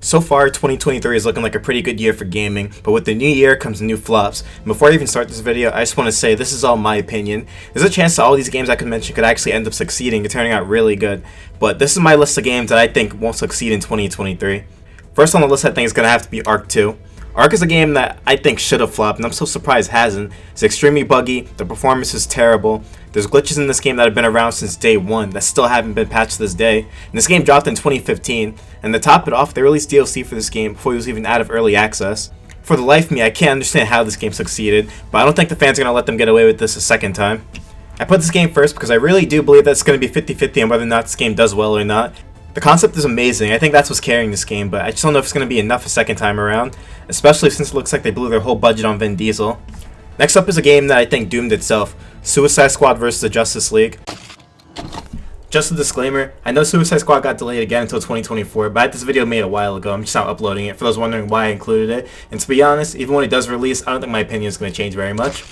So far, 2023 is looking like a pretty good year for gaming, but with the new year comes new flops. And before I even start this video, I just want to say this is all my opinion. There's a chance that all these games I could mention could actually end up succeeding and turning out really good, but this is my list of games that I think won't succeed in 2023. First on the list I think is going to have to be Ark 2. Ark is a game that I think should have flopped, and I'm so surprised it hasn't. It's extremely buggy, the performance is terrible, there's glitches in this game that have been around since day one that still haven't been patched to this day, and this game dropped in 2015, and to top it off, they released DLC for this game before it was even out of early access. For the life of me, I can't understand how this game succeeded, but I don't think the fans are going to let them get away with this a second time. I put this game first because I really do believe that it's going to be 50-50 on whether or not this game does well or not. The concept is amazing, I think that's what's carrying this game, but I just don't know if it's going to be enough a second time around, especially since it looks like they blew their whole budget on Vin Diesel. Next up is a game that I think doomed itself, Suicide Squad vs. the Justice League. Just a disclaimer, I know Suicide Squad got delayed again until 2024, but I had this video made a while ago, I'm just not uploading it for those wondering why I included it, and to be honest, even when it does release, I don't think my opinion is going to change very much.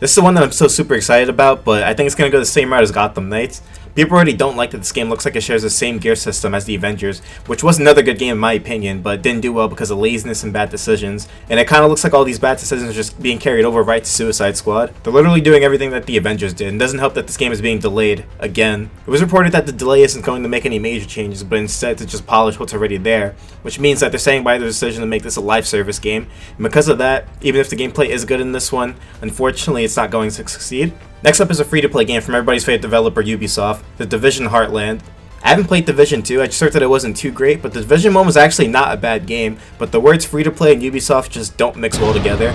This is the one that I'm so super excited about, but I think it's going to go the same route as Gotham Knights. People already don't like that this game looks like it shares the same gear system as the Avengers, which was another good game in my opinion, but didn't do well because of laziness and bad decisions. And it kind of looks like all these bad decisions are just being carried over right to Suicide Squad. They're literally doing everything that the Avengers did, and it doesn't help that this game is being delayed again. It was reported that the delay isn't going to make any major changes, but instead to just polish what's already there, which means that they're saying by their decision to make this a live service game. And because of that, even if the gameplay is good in this one, unfortunately it's not going to succeed. Next up is a free-to-play game from everybody's favorite developer, Ubisoft, The Division Heartland. I haven't played Division 2, I just heard that it wasn't too great, but the Division 1 was actually not a bad game, but the words free-to-play and Ubisoft just don't mix well together.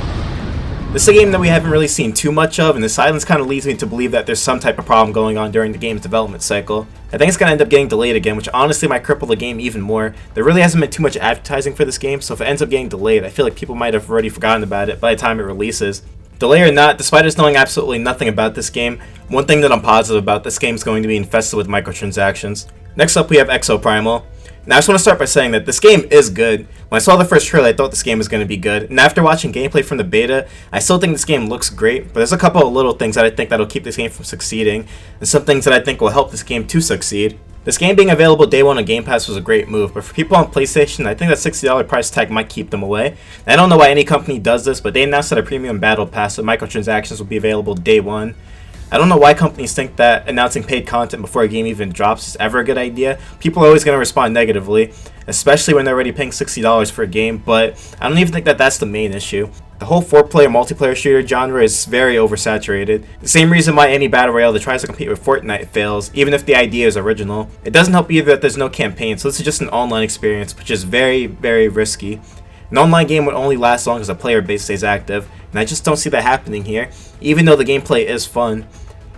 This is a game that we haven't really seen too much of, and the silence kind of leads me to believe that there's some type of problem going on during the game's development cycle. I think it's going to end up getting delayed again, which honestly might cripple the game even more. There really hasn't been too much advertising for this game, so if it ends up getting delayed, I feel like people might have already forgotten about it by the time it releases. Delay or not, despite us knowing absolutely nothing about this game, one thing that I'm positive about, this game is going to be infested with microtransactions. Next up we have Exoprimal. Now I just want to start by saying that this game is good. When I saw the first trailer I thought this game was going to be good, and after watching gameplay from the beta, I still think this game looks great, but there's a couple of little things that I think that'll keep this game from succeeding, and some things that I think will help this game to succeed. This game being available day one on Game Pass was a great move, but for people on PlayStation, I think that $60 price tag might keep them away. And I don't know why any company does this, but they announced that a premium battle pass with microtransactions will be available day one. I don't know why companies think that announcing paid content before a game even drops is ever a good idea. People are always going to respond negatively, especially when they're already paying $60 for a game, but I don't even think that that's the main issue. The whole 4-player multiplayer shooter genre is very oversaturated. The same reason why any battle royale that tries to compete with Fortnite fails, even if the idea is original. It doesn't help either that there's no campaign, so this is just an online experience, which is very, very risky. An online game would only last as long as the player base stays active, and I just don't see that happening here, even though the gameplay is fun.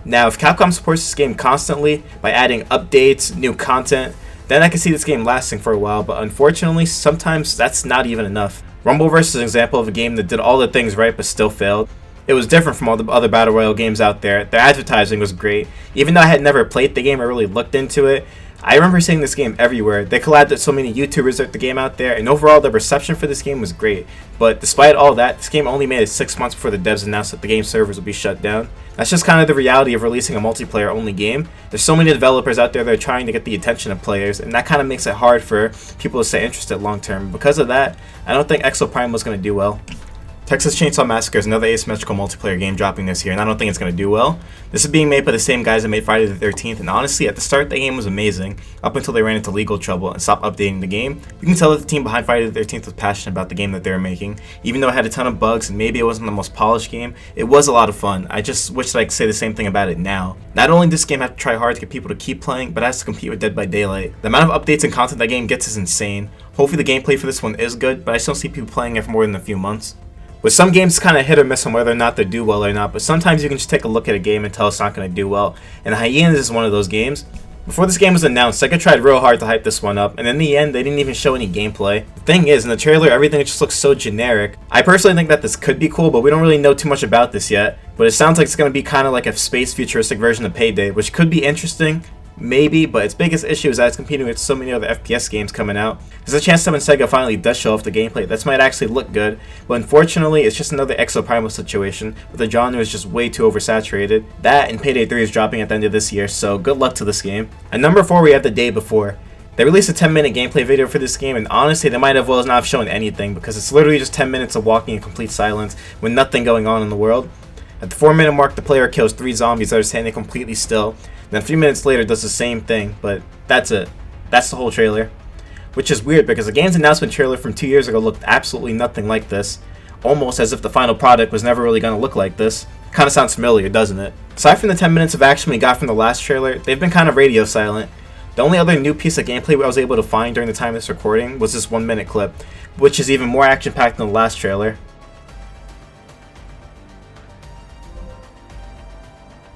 Now, if Capcom supports this game constantly by adding updates, new content, then I can see this game lasting for a while, but unfortunately, sometimes that's not even enough. Rumbleverse is an example of a game that did all the things right but still failed. It was different from all the other Battle Royale games out there. Their advertising was great. Even though I had never played the game or really looked into it, I remember seeing this game everywhere. They collabed with so many YouTubers at the game out there, and overall the reception for this game was great. But despite all that, this game only made it 6 months before the devs announced that the game servers would be shut down. That's just kind of the reality of releasing a multiplayer only game. There's so many developers out there that are trying to get the attention of players, and that kind of makes it hard for people to stay interested long term. Because of that, I don't think Exoprimal is going to do well. Texas Chainsaw Massacre is another asymmetrical multiplayer game dropping this year, and I don't think it's going to do well. This is being made by the same guys that made Friday the 13th, and honestly, at the start, the game was amazing, up until they ran into legal trouble and stopped updating the game. You can tell that the team behind Friday the 13th was passionate about the game that they were making. Even though it had a ton of bugs, and maybe it wasn't the most polished game, it was a lot of fun. I just wish that I could say the same thing about it now. Not only does this game have to try hard to get people to keep playing, but it has to compete with Dead by Daylight. The amount of updates and content that game gets is insane. Hopefully the gameplay for this one is good, but I still see people playing it for more than a few months. With some games, it's kind of hit or miss on whether or not they do well or not, but sometimes you can just take a look at a game and tell it's not going to do well, and Hyenas is one of those games. Before this game was announced, Sega tried real hard to hype this one up, and in the end, they didn't even show any gameplay. The thing is, in the trailer, everything just looks so generic. I personally think that this could be cool, but we don't really know too much about this yet, but it sounds like it's going to be kind of like a space futuristic version of Payday, which could be interesting. Maybe, but its biggest issue is that it's competing with so many other FPS games coming out. There's a chance that when Sega finally does show off the gameplay, this might actually look good, but unfortunately, it's just another Exoprimal situation, where the genre is just way too oversaturated. That and Payday 3 is dropping at the end of this year, so good luck to this game. At number 4, we have The Day Before. They released a 10-minute gameplay video for this game, and honestly, they might as well not have shown anything because it's literally just 10 minutes of walking in complete silence with nothing going on in the world. At the 4-minute mark, the player kills 3 zombies that are standing completely still. Then 3 minutes later, does the same thing, but that's it. That's the whole trailer. Which is weird because the game's announcement trailer from 2 years ago looked absolutely nothing like this. Almost as if the final product was never really going to look like this. Kinda sounds familiar, doesn't it? Aside from the 10 minutes of action we got from the last trailer, they've been kind of radio silent. The only other new piece of gameplay I was able to find during the time of this recording was this 1-minute clip, which is even more action-packed than the last trailer.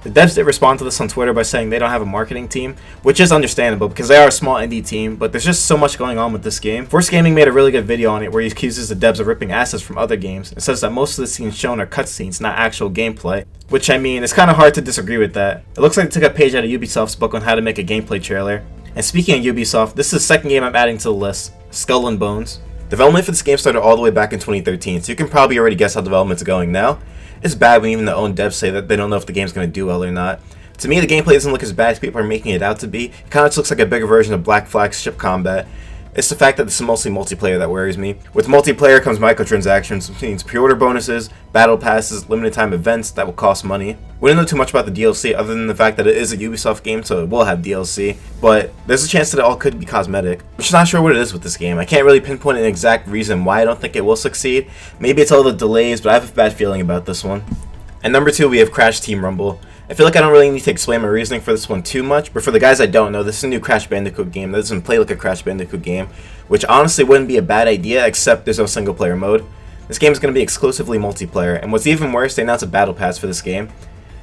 The devs did respond to this on Twitter by saying they don't have a marketing team, which is understandable because they are a small indie team, but there's just so much going on with this game. Force Gaming made a really good video on it where he accuses the devs of ripping assets from other games and says that most of the scenes shown are cutscenes, not actual gameplay, which I mean, it's kind of hard to disagree with that. It looks like they took a page out of Ubisoft's book on how to make a gameplay trailer. And speaking of Ubisoft, this is the second game I'm adding to the list, Skull and Bones. Development for this game started all the way back in 2013, so you can probably already guess how development's going now. It's bad when even the own devs say that they don't know if the game's going to do well or not. To me, the gameplay doesn't look as bad as people are making it out to be. It kind of looks like a bigger version of Black Flag's ship combat. It's the fact that this is mostly multiplayer that worries me. With multiplayer comes microtransactions, which means pre-order bonuses, battle passes, limited time events that will cost money. We don't know too much about the DLC other than the fact that it is a Ubisoft game, so it will have DLC, but there's a chance that it all could be cosmetic. I'm just not sure what it is with this game. I can't really pinpoint an exact reason why I don't think it will succeed. Maybe it's all the delays, but I have a bad feeling about this one. And number 2, we have Crash Team Rumble. I feel like I don't really need to explain my reasoning for this one too much, but for the guys that don't know, this is a new Crash Bandicoot game that doesn't play like a Crash Bandicoot game, which honestly wouldn't be a bad idea except there's no single player mode. This game is going to be exclusively multiplayer, and what's even worse, they announced a battle pass for this game.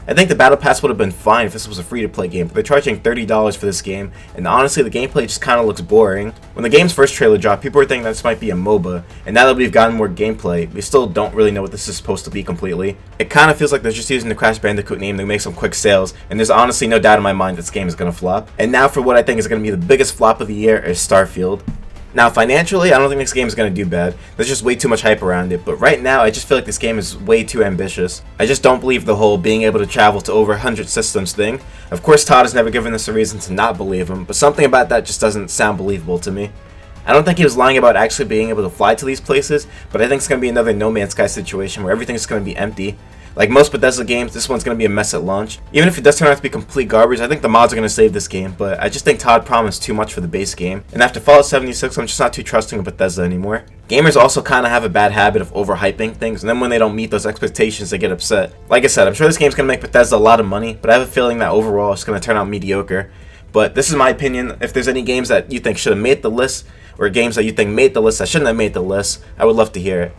I think the battle pass would have been fine if this was a free-to-play game, but they're charging $30 for this game, and honestly the gameplay just kind of looks boring. When the game's first trailer dropped, people were thinking this might be a MOBA, and now that we've gotten more gameplay, we still don't really know what this is supposed to be completely. It kind of feels like they're just using the Crash Bandicoot name to make some quick sales, and there's honestly no doubt in my mind this game is going to flop. And now for what I think is going to be the biggest flop of the year is Starfield. Now, financially, I don't think this game is going to do bad. There's just way too much hype around it. But right now, I just feel like this game is way too ambitious. I just don't believe the whole being able to travel to over 100 systems thing. Of course, Todd has never given us a reason to not believe him, but something about that just doesn't sound believable to me. I don't think he was lying about actually being able to fly to these places, but I think it's going to be another No Man's Sky situation where everything's going to be empty. Like most Bethesda games, this one's going to be a mess at launch. Even if it does turn out to be complete garbage, I think the mods are going to save this game, but I just think Todd promised too much for the base game. And after Fallout 76, I'm just not too trusting of Bethesda anymore. Gamers also kind of have a bad habit of overhyping things, and then when they don't meet those expectations, they get upset. Like I said, I'm sure this game's going to make Bethesda a lot of money, but I have a feeling that overall it's going to turn out mediocre. But this is my opinion. If there's any games that you think should have made the list, or games that you think made the list that shouldn't have made the list, I would love to hear it.